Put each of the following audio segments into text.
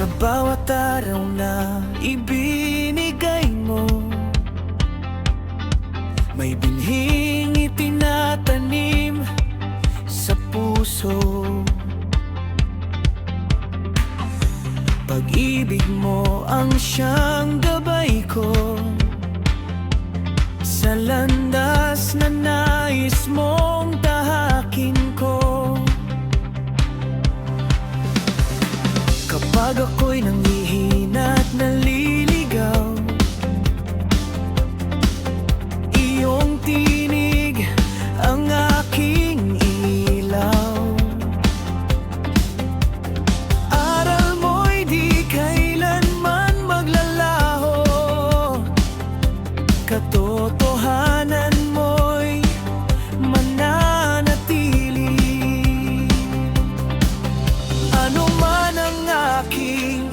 Sa bawat araw na ibinigay mo, may binhing itinatanim sa puso. Pag-ibig mo ang siyang gabay ko sa landas na nais mong tahakin ko. Kapag ako'y nanghihina at naliligaw, iyong tinig ang aking ilaw. Aral mo'y di kailanman maglalaho, katotohanan mo'y mananatili. Ano man ang aking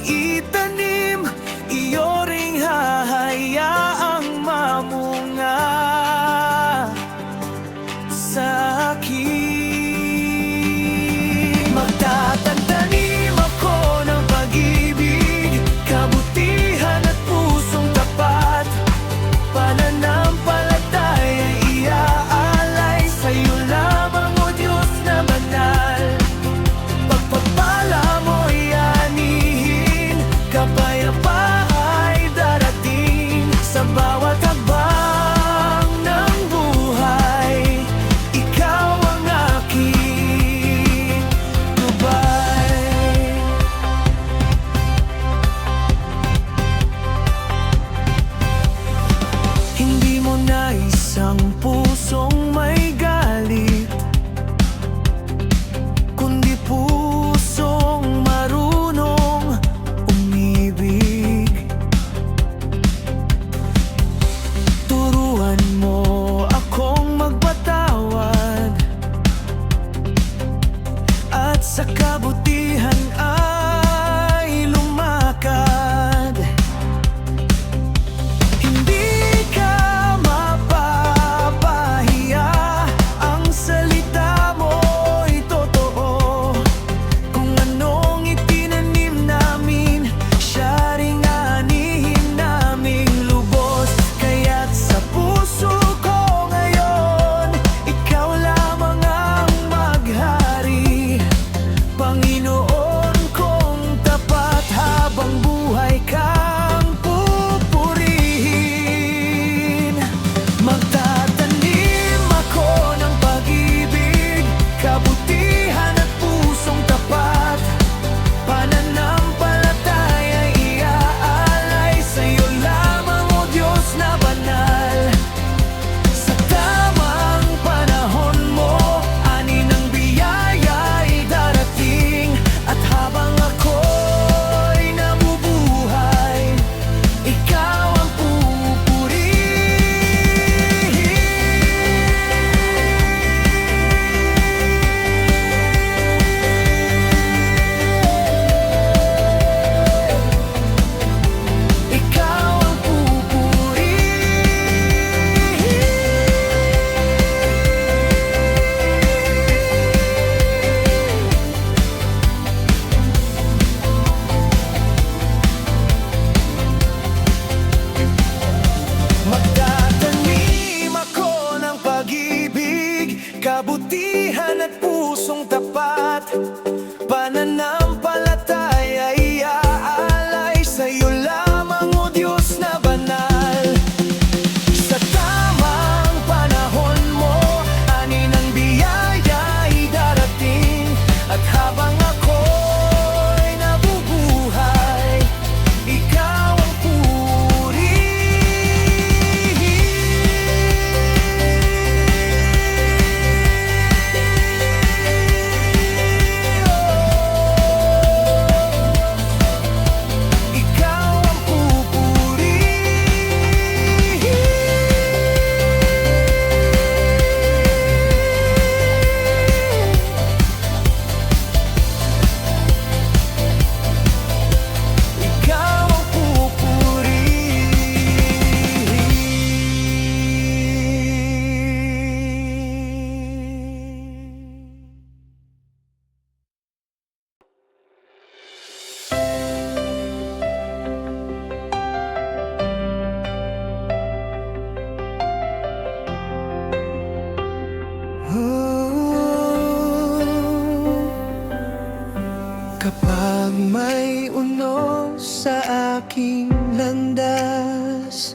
Kapag may unong sa aking landas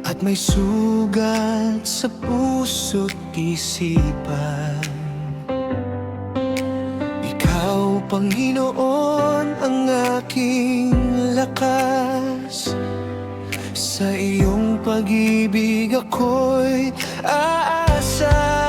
at may sugat sa puso't isipan, Ikaw, Panginoon, ang aking lakas. Sa iyong pag-ibig ako'y aasa.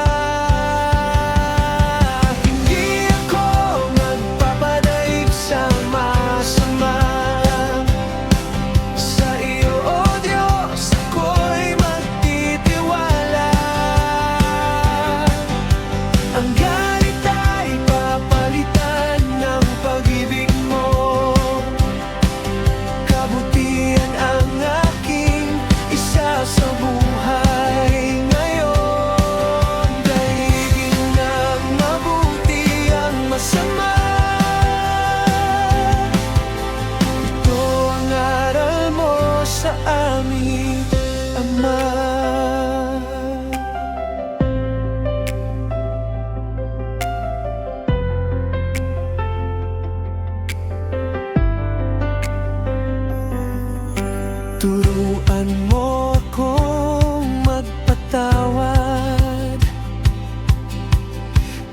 Turuan mo akong magpatawad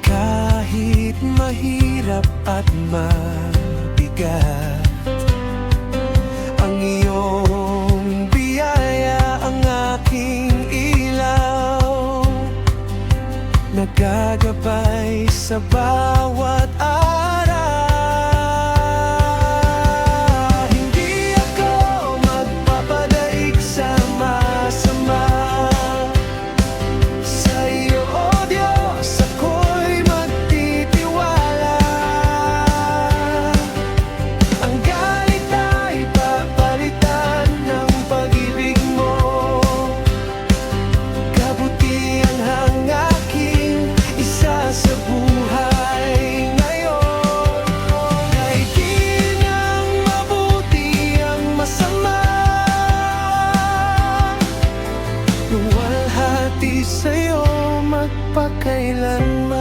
kahit mahirap at mabigat. Ang iyong biyaya ang aking ilaw, nagagabay sa bawat araw. Luwalhati sa'yo magpakailanman.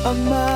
Ama.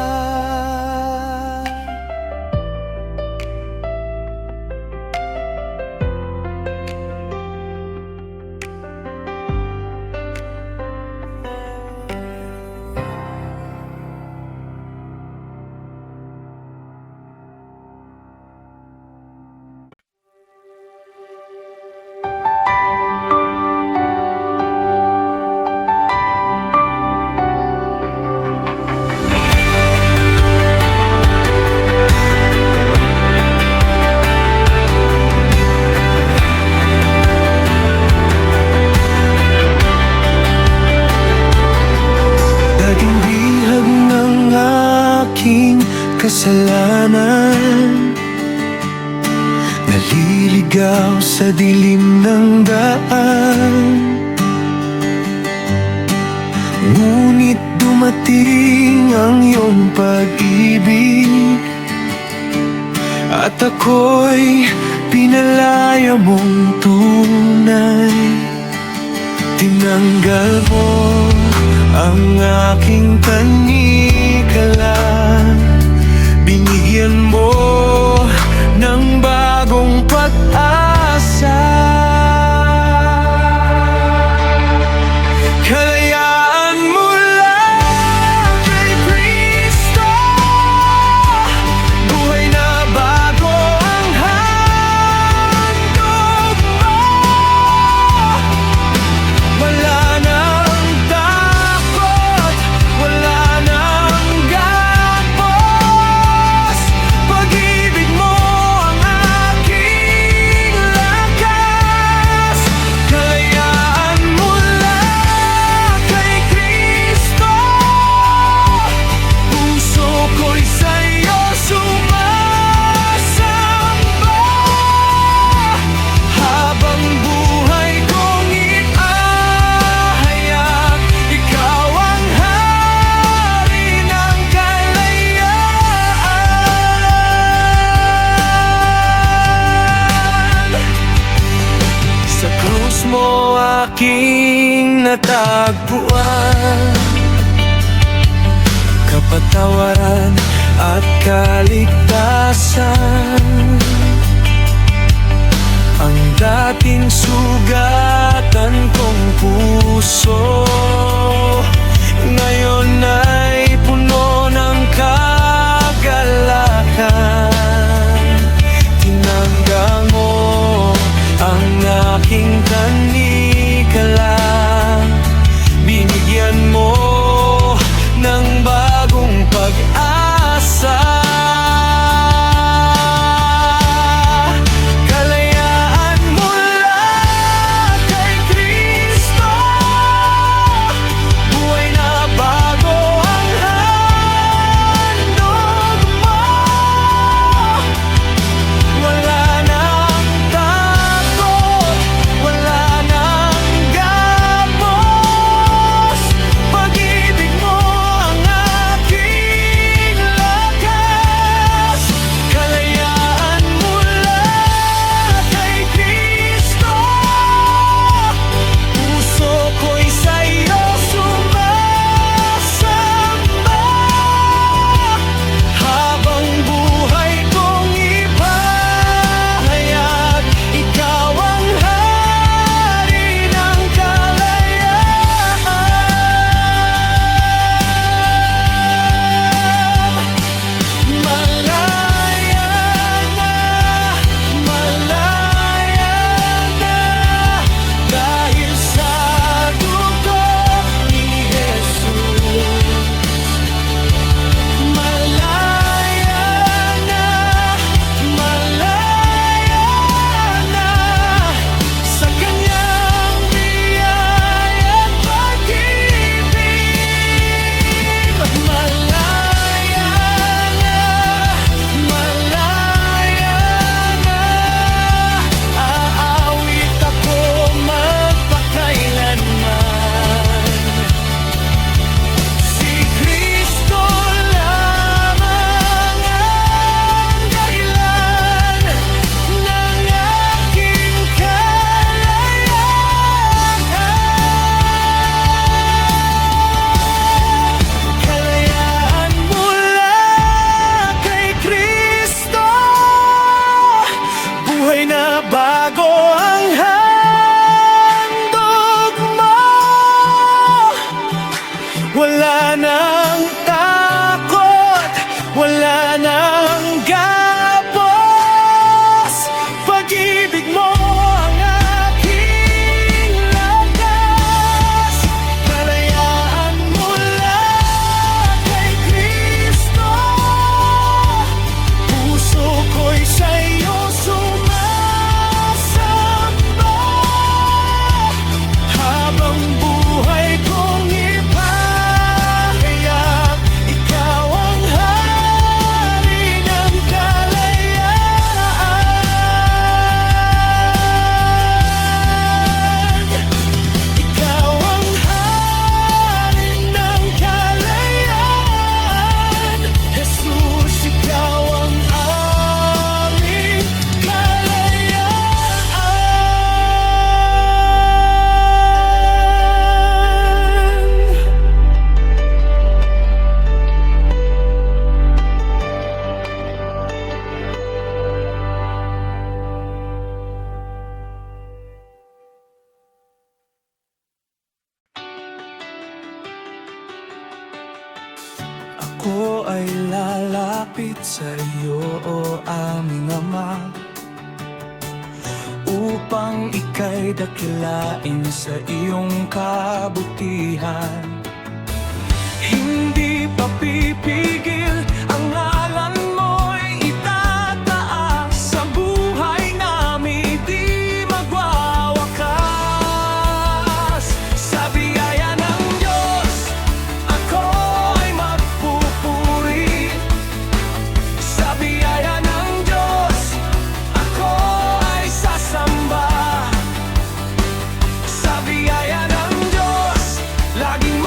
Kasalanan, naliligaw sa dilim ng daan, ngunit dumating ang iyong pag-ibig at ako'y pinalaya mong tunay. Tinanggal mo ang aking panikalan, binigyan mo ng bagong pag-asa. Kalayaan aking natagpuan, kapatawaran at kaligtasan. Ang dating sugatan kong puso ngayon ay puno ng kagalakan. Tinanggang mo ang aking tanikala, binigyan mo ng bagong pag-asa. Wala nang takot, wala nang gapos. Pag-ibig mo ang aking lakas. Kalayaan mula kay Kristo. Puso ko'y sa'yo sumasamba. Habang buhay kong ako ay lalapit sa iyo, o aming Ama, upang ika'y dakilain sa iyong kabutihan. Hindi pa pipigil ang ngalan mo'y itataas sa buhay namin, di magwawakas. Sa biyaya ng Diyos, ako ay magpupuri. Sa biyaya ng Diyos, ako ay sasamba. Sa biyaya ng Diyos, laging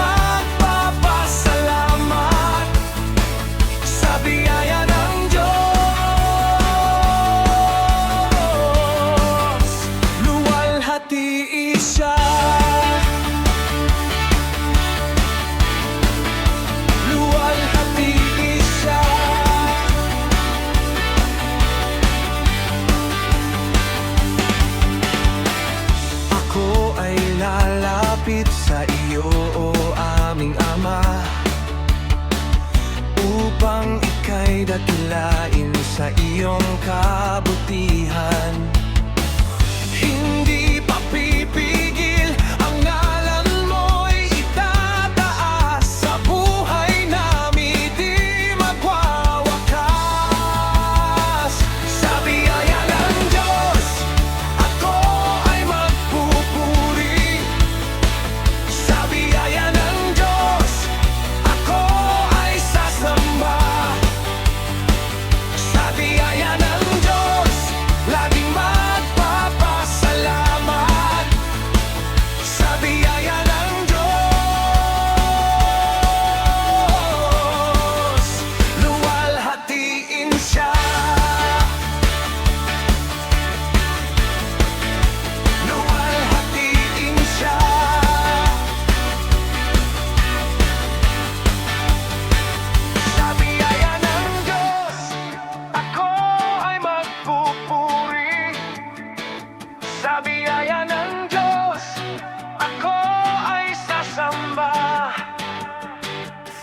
dakilain sa iyong kabutihan. Hindi papipigil, ang ngalan mo'y itataas. Sa buhay namin di magwawakas. Sa biyaya ng Diyos, ako ay magpupuri. Sa biyaya ng Diyos, ako ay sasamba. Sa biyaya ng Diyos, laging magpapasalamat. Sa biyaya ng Diyos, luwalhatiin siya. Luwalhatiin siya. Sa biyaya ng Diyos, ako ay magpupuri. Sa biyaya ng Diyos, ako ay sasamba.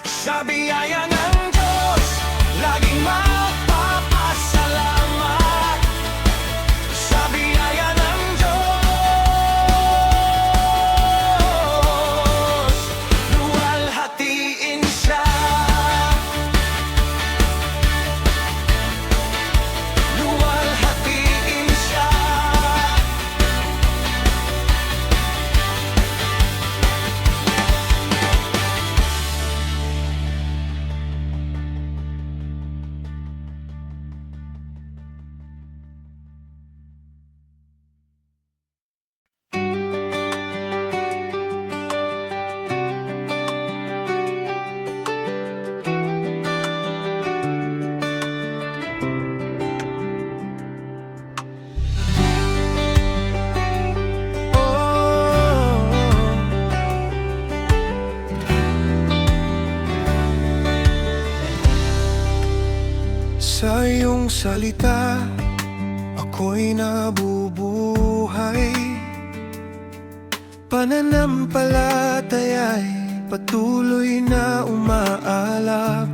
Sa biyaya ng Diyos, laging magpapasalamat. Sa biyaya ng Diyos, luwalhatiin siya. Luwalhatiin siya. Sa iyong salita, ako'y nabubuhay. Pananampalataya'y patuloy na umaalap.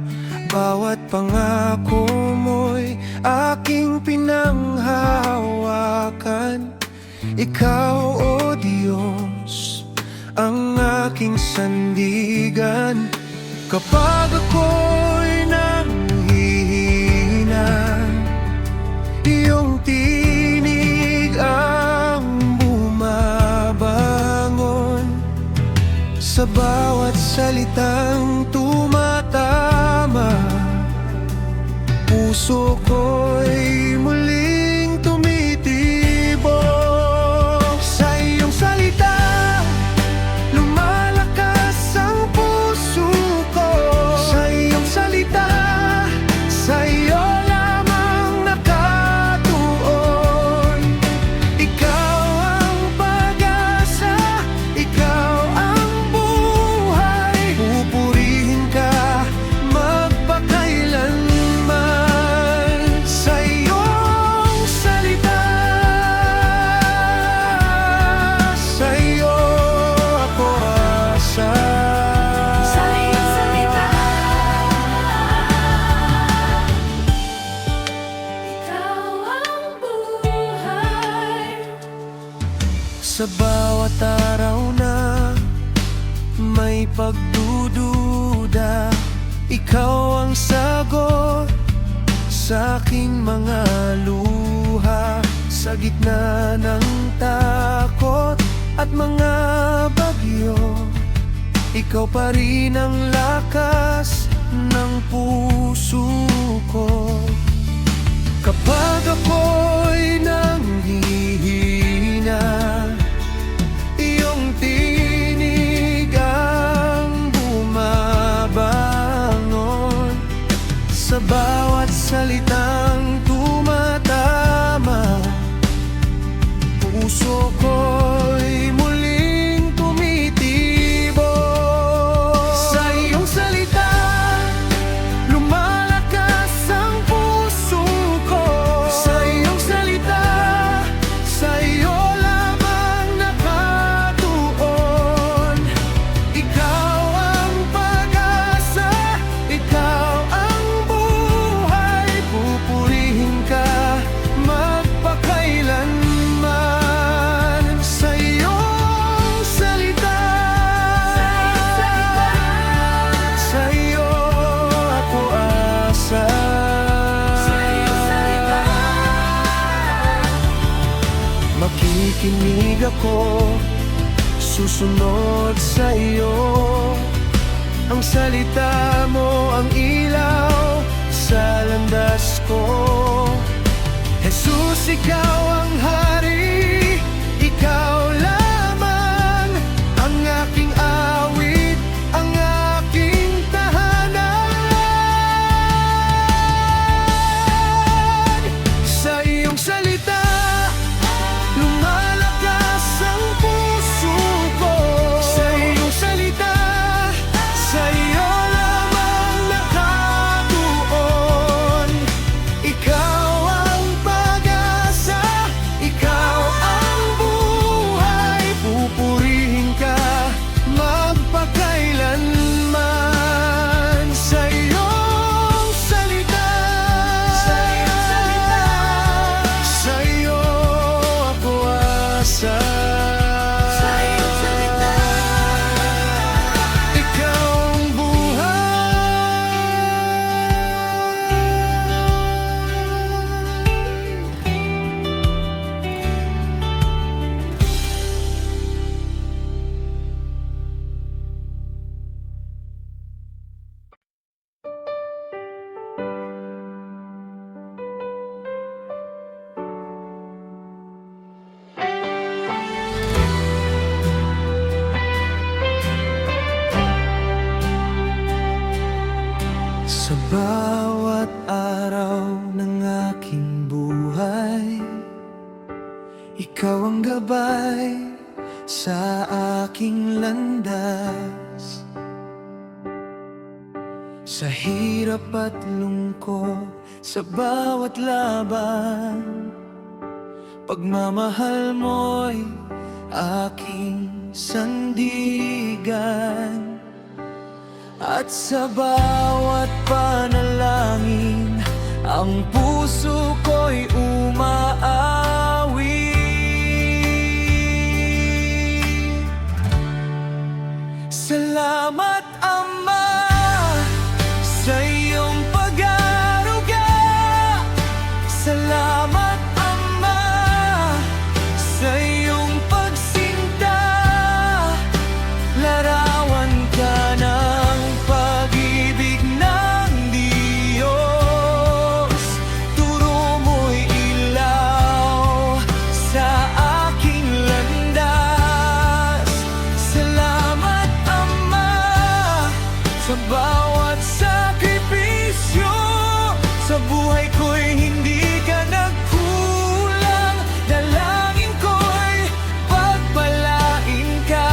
Bawat pangako mo'y aking pinanghahawakan. Ikaw, O Diyos, ang aking sandigan. Kapag ako'y nanghihina, iyong tinig ang bumabangon. Sa bawat salitang tumatama, puso ko'y muling tumitibok. Sa iyong salita, lumalakas ang puso ko. Sa iyong salita, sa iyo lamang nakatuon. Ikaw ang pag-asa, ikaw ang buhay. Pupurihin ka magpakailanman. Sa iyong salita, sa iyo ako asa. Sa iyong salita, ikaw ang buhay. Sa bawat araw na may pagdududa, ikaw ang sagot sa aking mga luha. Sa gitna ng takot at mga bagyo, ikaw pa rin ang lakas ng puso ko. Kapag ako'y nanghihina, iyong tinig ang bumabangon. Sa bawat salitang tumatama, puso ko'y muling tumitibok. Sa iyong salita, lumalakas ang puso ko. Sa iyong salita, makikinig ako, susunod sa iyo. Ang salita mo ang ilaw sa landas ko. Jesus, ikaw ang hari, ikaw lamang ang aking awit, ang aking tahanan. Sa iyong salita lumalakas ang puso ko. Sa iyong salita, sa iyo lamang nakatuon. Ikaw ang pag-asa, ikaw ang buhay. Pupurihin ka magpakailanman. Sa iyong salita, sa iyong salita, sa iyo ako asa. Sa iyong salita, ikaw ang Sa bawat araw ng aking buhay, ikaw ang gabay sa aking landas. Sa hirap at lungkot, sa bawat laban, pagmamahal mo'y aking sandigan. At sa bawat panalangin, ang puso ko'y umaawi. Salamat, Ama, sa iyong pag-aruga. Salamat, Ama, sa iyong pagsinta. Larawan ka ng pag-ibig ng Diyos. Turo mo'y ilaw sa aking landas. Salamat, Ama, sa bawat sakripisyo. Sa buhay ko'y hindi ka nagkulang. Dalangin ko'y pagpalain ka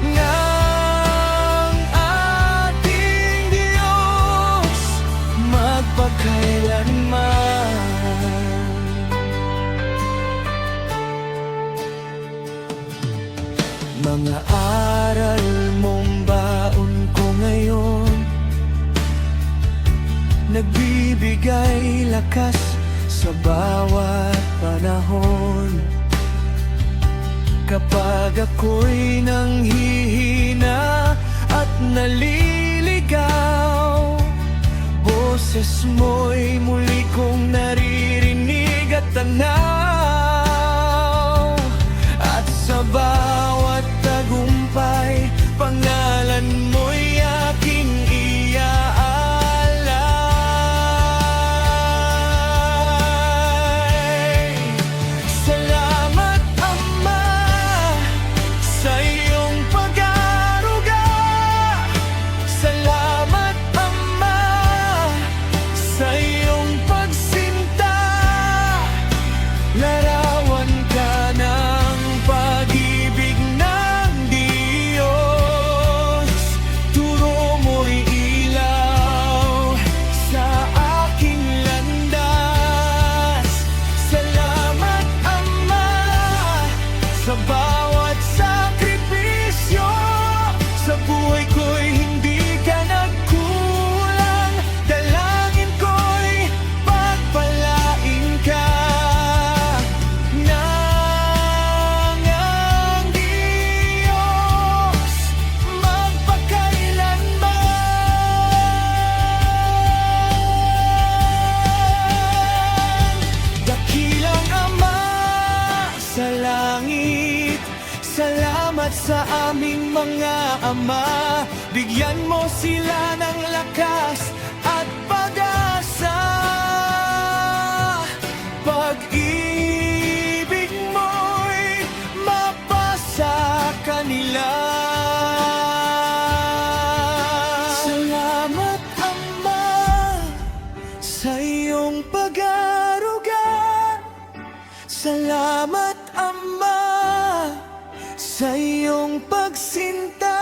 ng ating Diyos magpakailanman. Mga aral mong baon ko ngayon, nagbibigay lakas sa bawat panahon. Kapag ako'y nanghihina at naliligaw, boses mo'y muli kong naririnig at tanaw. At sa bawat tagumpay, pangalan mo'y aking iaalay. Salamat, Ama, sa iyong pag-aruga. Salamat, Ama, sa iyong pagsinta. mga ama, bigyan mo sila ng lakas at pag-asa. Pag-ibig mo'y mapasa kanila. Salamat Ama sa iyong pag-aaruga. Salamat Ama sa iyong pagsinta.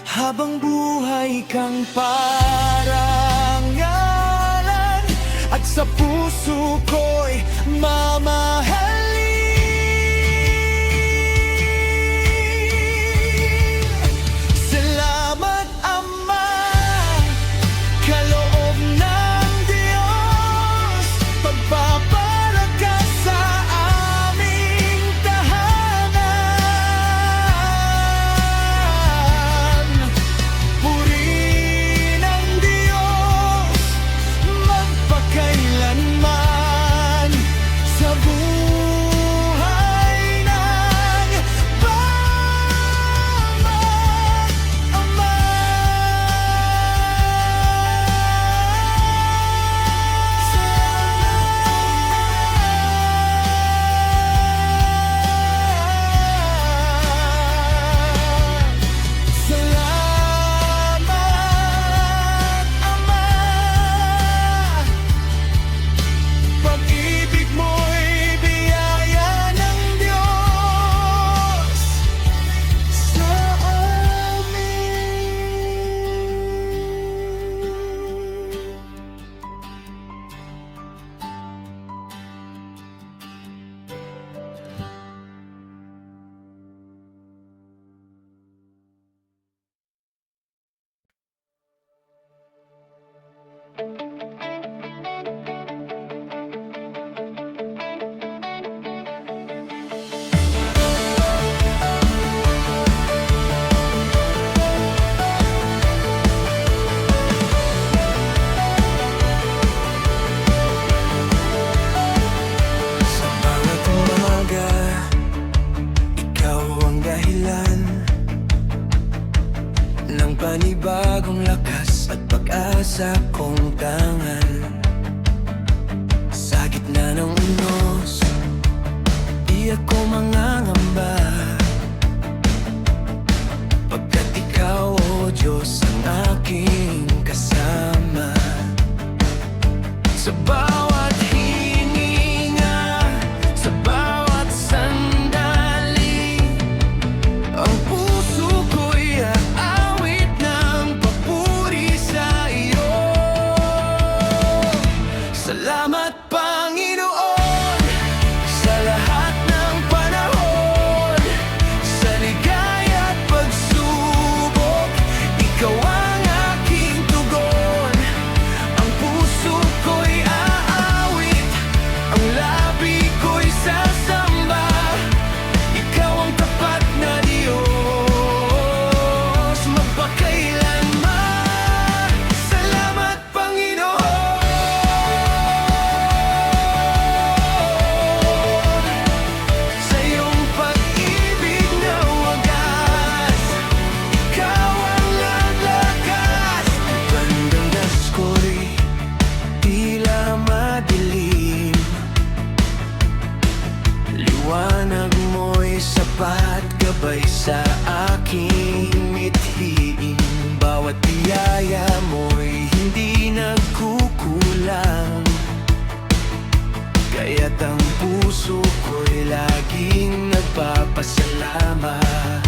Habang buhay kang parangalan, at sa puso ko'y mamahalin. Salamat Ama, kaloob ng Diyos, pagpapalag ka sa aming tahanan. Purihin ang Diyos magpakailanman sa buhay ng Ama. Salamat Ama, pag-ibig mo'y biyaya ng Diyos sa amin. Sa bawat umaga, ikaw ang dahilan ng panibagong lakas at pag-asa kong tangan. Sa gitna ng unos, di ako mangangamba, pagkat ikaw, O Diyos, ang aking kasama. Sa bawat hininga, sa bawat sandali, ang puso ko'y aawit ng papuri sa iyo. Salamat Panginoon sa lahat ng panahon, sa ligaya at pagsubok, ikaw ang aking tugon. Ang puso ko'y aawit, ang labi ko'y sasamba, ikaw ang tapat na Diyos magpakailanman. Salamat Panginoon sa iyong pag-ibig na wagas, ikaw ang lalakas. Ang pandandas ko'y tila madilim, liwanag mo'y sapat gabay sa aking mithiin. Bawat biyaya mo'y hindi nagkukulang, kaya't ang puso ko'y laging nagpapasalamat.